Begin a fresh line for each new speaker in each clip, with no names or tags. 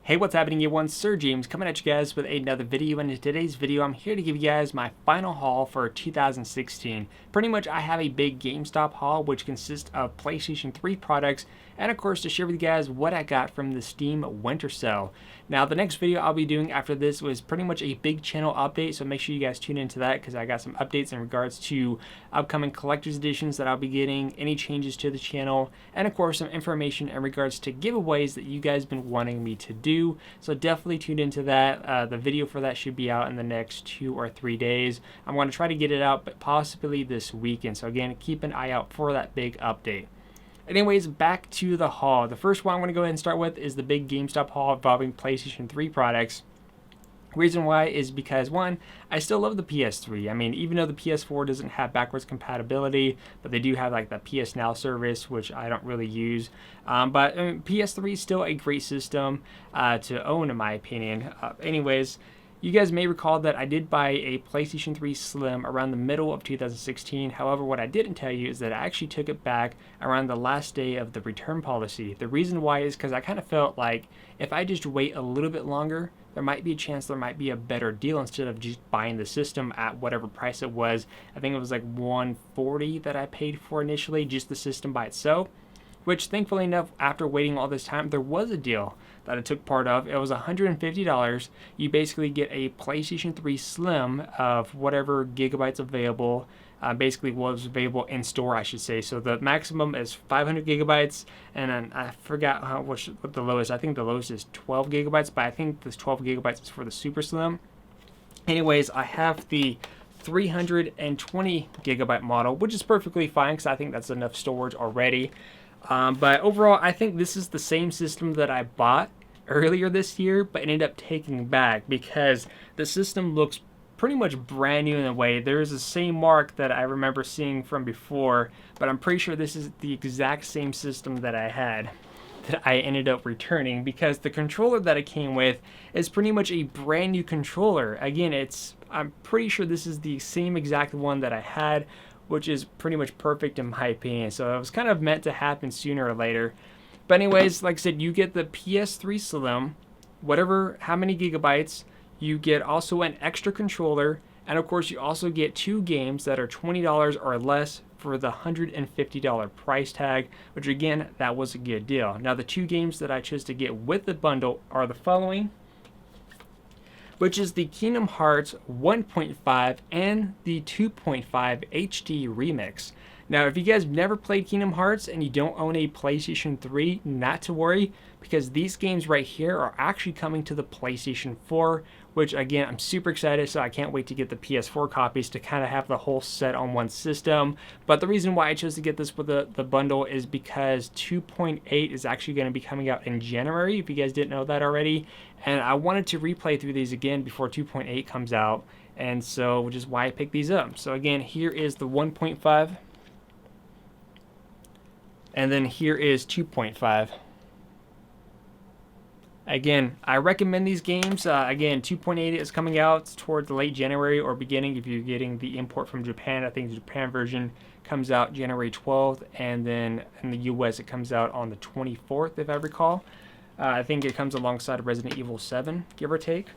Hey, what's happening everyone? SirJames coming at you guys with another video, and in today's video I'm here to give you guys my final haul for 2016. Pretty much I have a big GameStop haul which consists of PlayStation 3 products and of course to share with you guys what I got from the Steam Winter Sale. Now the next video I'll be doing after this was pretty much a big channel update, so make sure you guys tune into that because I got some updates in regards to upcoming collector's editions that I'll be getting, any changes to the channel, and of course some information in regards to giveaways that you guys have been wanting me to do. So definitely tune into that. The video for that should be out in the next 2 or 3 days. I'm going to try to get it out, but possibly this weekend. So again, keep an eye out for that big update. Anyways, back to the haul. The first one I'm going to go ahead and start with is the big GameStop haul involving PlayStation 3 products. Reason why is because, one, I still love the PS3. I mean, even though the PS4 doesn't have backwards compatibility, but they do have like the PS Now service, which I don't really use. But I mean, PS3 is still a great system to own, in my opinion. Anyways, you guys may recall that I did buy a PlayStation 3 Slim around the middle of 2016. However, what I didn't tell you is that I actually took it back around the last day of the return policy. The reason why is because I kind of felt like if I just wait a little bit longer, there might be a chance there might be a better deal instead of just buying the system at whatever price it was. I think it was like $140 that I paid for initially, just the system by itself. Which, thankfully enough, after waiting all this time, there was a deal that I took part of. It was $150. You basically get a PlayStation 3 Slim of whatever gigabytes available. Basically what was available in store, I should say. So the maximum is 500 gigabytes, and then I forgot what the lowest. I think the lowest is 12 gigabytes, but I think this 12 gigabytes is for the Super Slim. Anyways, I have the 320 gigabyte model, which is perfectly fine because I think that's enough storage already. But overall, I think this is the same system that I bought earlier this year, but ended up taking back because the system looks pretty much brand new in a way. There's the same mark that I remember seeing from before, but I'm pretty sure this is the exact same system that I had that I ended up returning because the controller that it came with is pretty much a brand new controller. Again, I'm pretty sure this is the same exact one that I had, which is pretty much perfect in my opinion. So it was kind of meant to happen sooner or later. But anyways, like I said, you get the PS3 Slim, how many gigabytes. You get also an extra controller, and of course you also get 2 games that are $20 or less for the $150 price tag, which again, that was a good deal. Now the 2 games that I chose to get with the bundle are the following, which is the Kingdom Hearts 1.5 and the 2.5 HD Remix. Now, if you guys have never played Kingdom Hearts and you don't own a PlayStation 3, not to worry, because these games right here are actually coming to the PlayStation 4, which again, I'm super excited, so I can't wait to get the PS4 copies to kind of have the whole set on one system. But the reason why I chose to get this with the bundle is because 2.8 is actually going to be coming out in January, if you guys didn't know that already. And I wanted to replay through these again before 2.8 comes out, and so, which is why I picked these up. So again, here is the 1.5. And then here is 2.5. Again, I recommend these games. Again, 2.8 is coming out towards late January or beginning if you're getting the import from Japan. I think the Japan version comes out January 12th, and then in the US it comes out on the 24th, if I recall. I think it comes alongside Resident Evil 7, give or take.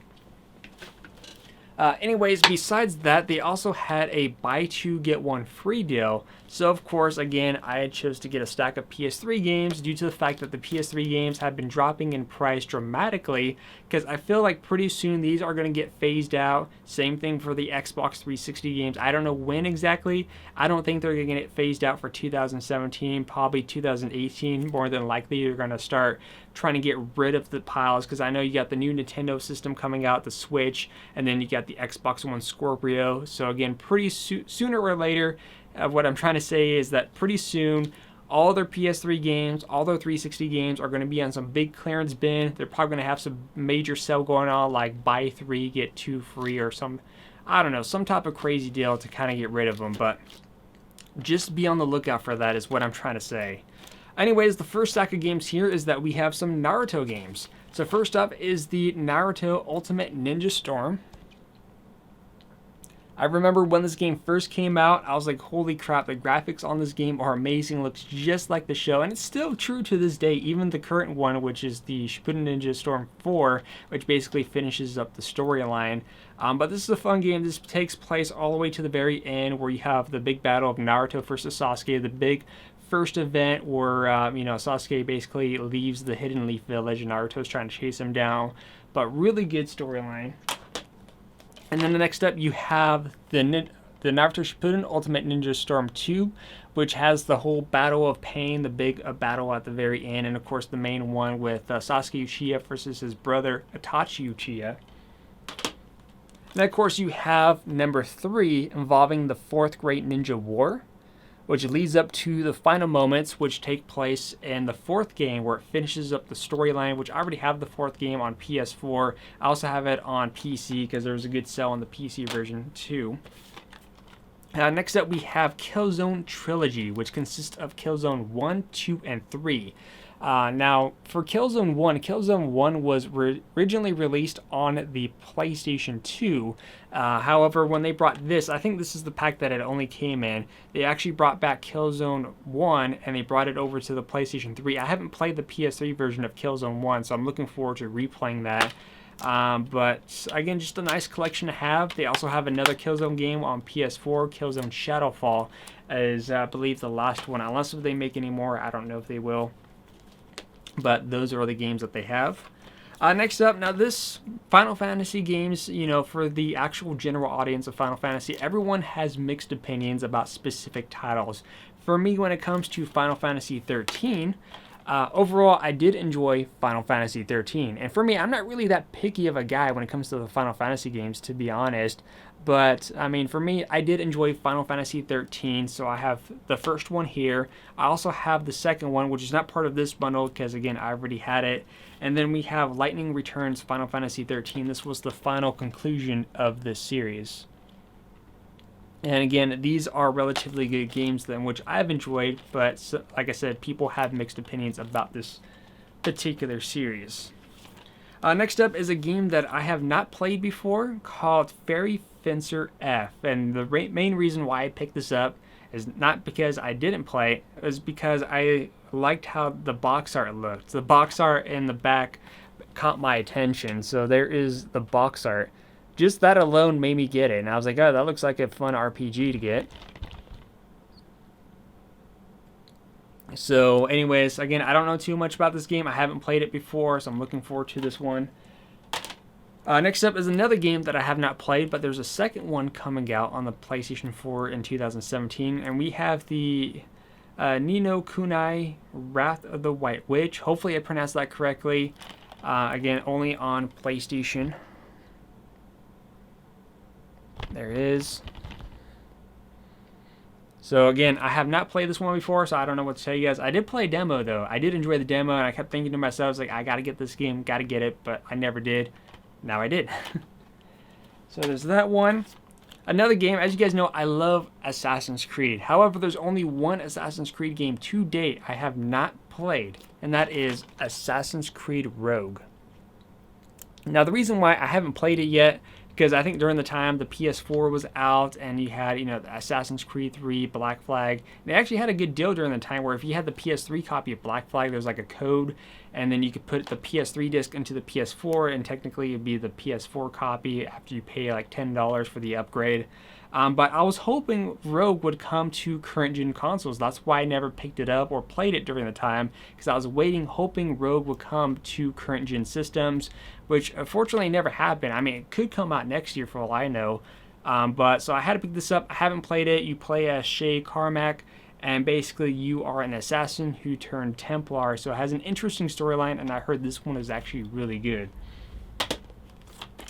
Anyways, besides that, they also had a buy 2 get 1 free deal. So of course, again, I chose to get a stack of PS3 games due to the fact that the PS3 games have been dropping in price dramatically, because I feel like pretty soon these are going to get phased out. Same thing for the Xbox 360 games. I don't know when exactly. I don't think they're going to get phased out for 2017, probably 2018. More than likely, they're going to start trying to get rid of the piles, because I know you got the new Nintendo system coming out, the Switch, and then you got the Xbox One Scorpio. So again, pretty sooner or later, what I'm trying to say is that pretty soon all their PS3 games, all their 360 games are going to be on some big clearance bin. They're probably going to have some major sale going on, like buy 3 get 2 free, or some, I don't know, some type of crazy deal to kind of get rid of them. But just be on the lookout for that is what I'm trying to say. Anyways, the first stack of games here is that we have some Naruto games. So first up is the Naruto Ultimate Ninja Storm. I remember when this game first came out, I was like, holy crap, the graphics on this game are amazing, looks just like the show, and it's still true to this day, even the current one, which is the Shippuden Ninja Storm 4, which basically finishes up the storyline. But this is a fun game. This takes place all the way to the very end, where you have the big battle of Naruto versus Sasuke, the big first event where, Sasuke basically leaves the Hidden Leaf Village and Naruto's trying to chase him down, but really good storyline. And then the next up, you have the Naruto Shippuden Ultimate Ninja Storm 2, which has the whole Battle of Pain, the big battle at the very end, and of course the main one with Sasuke Uchiha versus his brother Itachi Uchiha. And of course you have number 3 involving the 4th Great Ninja War, which leads up to the final moments, which take place in the 4th game, where it finishes up the storyline, which I already have the 4th game on PS4. I also have it on PC because there was a good sale on the PC version too. Next up, we have Killzone Trilogy, which consists of Killzone 1, 2, and 3. Now, for Killzone 1 was originally released on the PlayStation 2. However, when they brought this, I think this is the pack that it only came in, they actually brought back Killzone 1 and they brought it over to the PlayStation 3. I haven't played the PS3 version of Killzone 1, so I'm looking forward to replaying that. But again, just a nice collection to have. They also have another Killzone game on PS4, Killzone Shadowfall, is I believe the last one. Unless if they make any more, I don't know if they will. But those are the games that they have. Next up, now this Final Fantasy games, for the actual general audience of Final Fantasy, everyone has mixed opinions about specific titles. For me, when it comes to Final Fantasy 13, overall, I did enjoy Final Fantasy 13. And for me, I'm not really that picky of a guy when it comes to the Final Fantasy games, to be honest. But, I mean, for me, I did enjoy Final Fantasy 13, so I have the first one here. I also have the second one, which is not part of this bundle, because, again, I already had it. And then we have Lightning Returns Final Fantasy 13. This was the final conclusion of this series. And again, these are relatively good games then, which I've enjoyed, but like I said, people have mixed opinions about this particular series. Next up is a game that I have not played before called Fairy Fencer F. And the main reason why I picked this up is not because I didn't play it, it was because I liked how the box art looked. The box art in the back caught my attention, so there is the box art. Just that alone made me get it, and I was like, oh, that looks like a fun RPG to get. So anyways, again, I don't know too much about this game. I haven't played it before, so I'm looking forward to this one. Next up is another game that I have not played, but there's a second one coming out on the PlayStation 4 in 2017, and we have the Ni no Kunai Wrath of the White Witch. Hopefully I pronounced that correctly. Again, only on PlayStation. There it is. So again, I have not played this one before, so I don't know what to tell you guys. I did play a demo though. I did enjoy the demo, and I kept thinking to myself, I was like, I gotta get this game, gotta get it, but I never did. Now I did. So there's that one. Another game, as you guys know, I love Assassin's Creed. However, there's only one Assassin's Creed game to date I have not played, and that is Assassin's Creed Rogue. Now the reason why I haven't played it yet, because I think during the time the PS4 was out and you had, the Assassin's Creed 3, Black Flag. They actually had a good deal during the time where if you had the PS3 copy of Black Flag, there was like a code, and then you could put the PS3 disc into the PS4, and technically it'd be the PS4 copy after you pay like $10 for the upgrade. But I was hoping Rogue would come to current gen consoles. That's why I never picked it up or played it during the time, because I was waiting, hoping Rogue would come to current gen systems, which unfortunately never happened. I mean, it could come out next year for all I know. But so I had to pick this up. I haven't played it. You play as Shay Carmack, and basically you are an assassin who turned Templar. So it has an interesting storyline, and I heard this one is actually really good.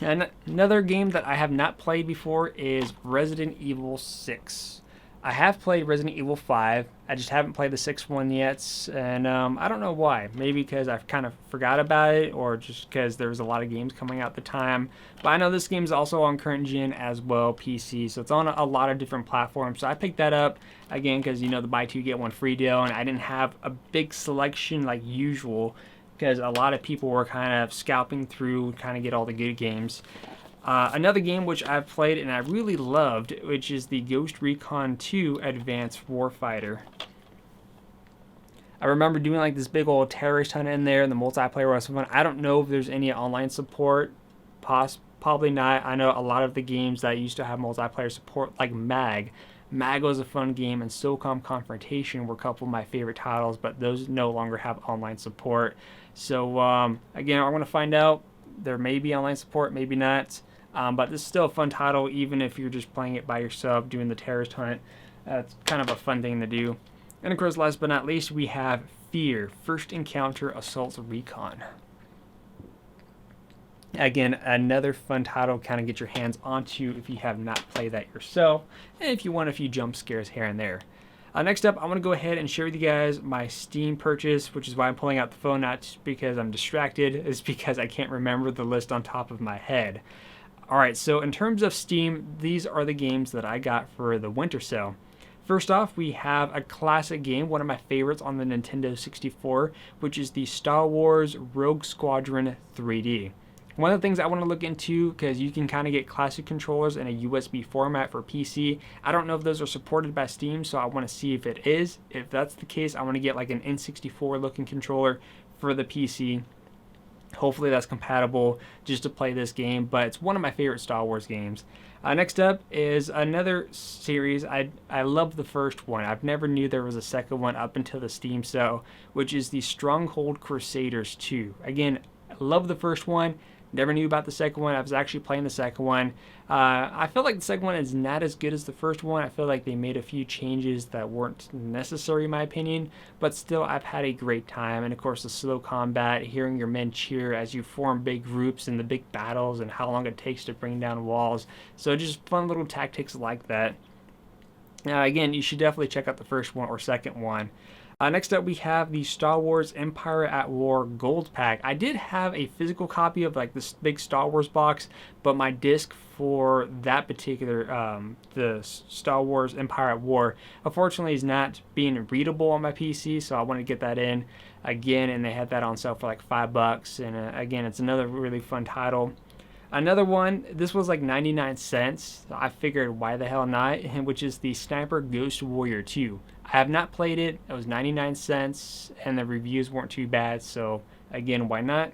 And another game that I have not played before is Resident Evil 6. I have played Resident Evil 5. I just haven't played the 6th one yet, and I don't know why. Maybe because I've kind of forgot about it, or just because there was a lot of games coming out at the time. But I know this game is also on current gen as well, PC, so it's on a lot of different platforms. So I picked that up, again, because, the buy two, get one free deal, and I didn't have a big selection like usual, because a lot of people were kind of scalping through, kind of get all the good games. Another game which I've played and I really loved, which is the Ghost Recon 2 Advanced Warfighter. I remember doing like this big old terrorist hunt in there, and the multiplayer was fun. I don't know if there's any online support. Probably not. I know a lot of the games that used to have multiplayer support, like MAG. MAG was a fun game, and SOCOM Confrontation were a couple of my favorite titles, but those no longer have online support. So again, I want to find out. There may be online support, maybe not. But this is still a fun title, even if you're just playing it by yourself, doing the terrorist hunt. It's kind of a fun thing to do. And of course, last but not least, we have Fear, First Encounter Assault Recon. Again, another fun title, kind of get your hands onto if you have not played that yourself, and if you want a few jump scares here and there. Next up, I want to go ahead and share with you guys my Steam purchase, which is why I'm pulling out the phone, not just because I'm distracted, it's because I can't remember the list on top of my head. Alright, so in terms of Steam, these are the games that I got for the winter sale. First off, we have a classic game, one of my favorites on the Nintendo 64, which is the Star Wars Rogue Squadron 3D. One of the things I want to look into, because you can kind of get classic controllers in a USB format for PC. I don't know if those are supported by Steam, so I want to see if it is. If that's the case, I want to get like an N64 looking controller for the PC. Hopefully that's compatible just to play this game, but it's one of my favorite Star Wars games. Next up is another series. I love the first one. I've never knew there was a second one up until the Steam sale, which is the Stronghold Crusaders 2. Again, I love the first one. Never knew about the second one. I was actually playing the second one. I feel like the second one is not as good as the first one. I feel like they made a few changes that weren't necessary in my opinion, but still I've had a great time. And of course the slow combat, hearing your men cheer as you form big groups in the big battles, and how long it takes to bring down walls. So just fun little tactics like that. Again, you should definitely check out the first one or second one. Next up, we have the Star Wars Empire at War Gold Pack. I did have a physical copy of like this big Star Wars box, but my disc for that particular, the Star Wars Empire at War, unfortunately is not being readable on my PC, so I want to get that in again, and they had that on sale for like $5, and again, it's another really fun title. Another one, this was like 99 cents. I figured why the hell not, which is the Sniper Ghost Warrior 2. I have not played it. It was 99 cents and the reviews weren't too bad, so again, why not?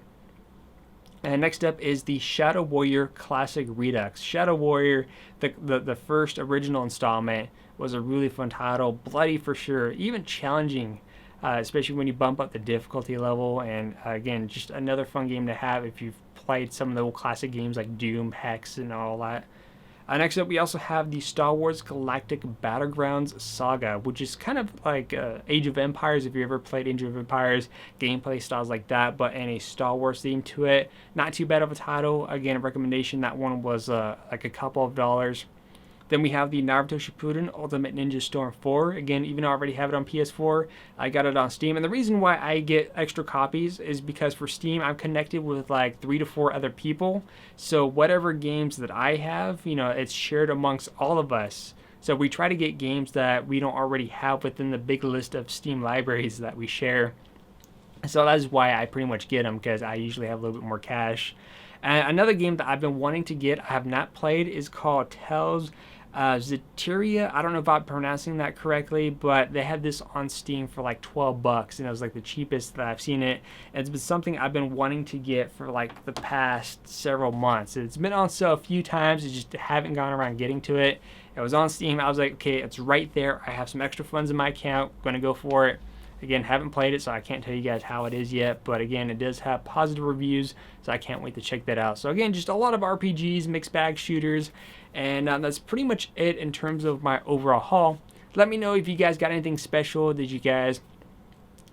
And next up is the Shadow Warrior Classic Redux. Shadow Warrior, the first original installment, was a really fun title. Bloody for sure, even challenging, especially when you bump up the difficulty level. And again, just another fun game to have if you've played some of the old classic games like Doom, Hex, and all that. Next up, we also have the Star Wars Galactic Battlegrounds Saga, which is kind of like Age of Empires, if you ever played Age of Empires, gameplay styles like that, but in a Star Wars theme to it. Not too bad of a title. Again, a recommendation. That one was like a couple of dollars. Then we have the Naruto Shippuden Ultimate Ninja Storm 4. Again, even though I already have it on PS4, I got it on Steam. And the reason why I get extra copies is because for Steam, I'm connected with like 3 to 4 other people. So whatever games that I have, you know, it's shared amongst all of us. So we try to get games that we don't already have within the big list of Steam libraries that we share. So that's why I pretty much get them, because I usually have a little bit more cash. And another game that I've been wanting to get, I have not played, is called Tales Zeteria. I don't know if I'm pronouncing that correctly, but they had this on Steam for like $12, and it was like the cheapest that I've seen it. And it's been something I've been wanting to get for like the past several months. It's been on sale a few times, I just haven't gone around getting to it. It was on Steam. I was like, okay, it's right there. I have some extra funds in my account. I'm gonna go for it. Again, haven't played it, so I can't tell you guys how it is yet, but again, it does have positive reviews, so I can't wait to check that out. So again, just a lot of RPGs, mixed bag shooters, and that's pretty much it in terms of my overall haul. Let me know if you guys got anything special. Did you guys,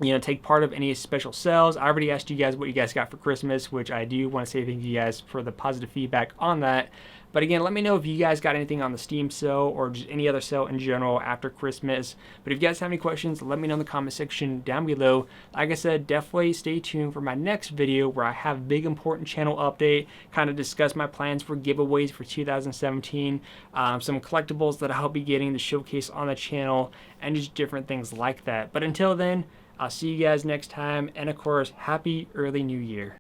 you know, take part of any special sales? I already asked you guys what you guys got for Christmas, which I do want to say thank you guys for the positive feedback on that. But again, let me know if you guys got anything on the Steam sale or just any other sale in general after Christmas. But if you guys have any questions, let me know in the comment section down below. Like I said, definitely stay tuned for my next video where I have a big important channel update, kind of discuss my plans for giveaways for 2017, some collectibles that I'll be getting to showcase on the channel, and just different things like that. But until then, I'll see you guys next time, and of course, happy early new year.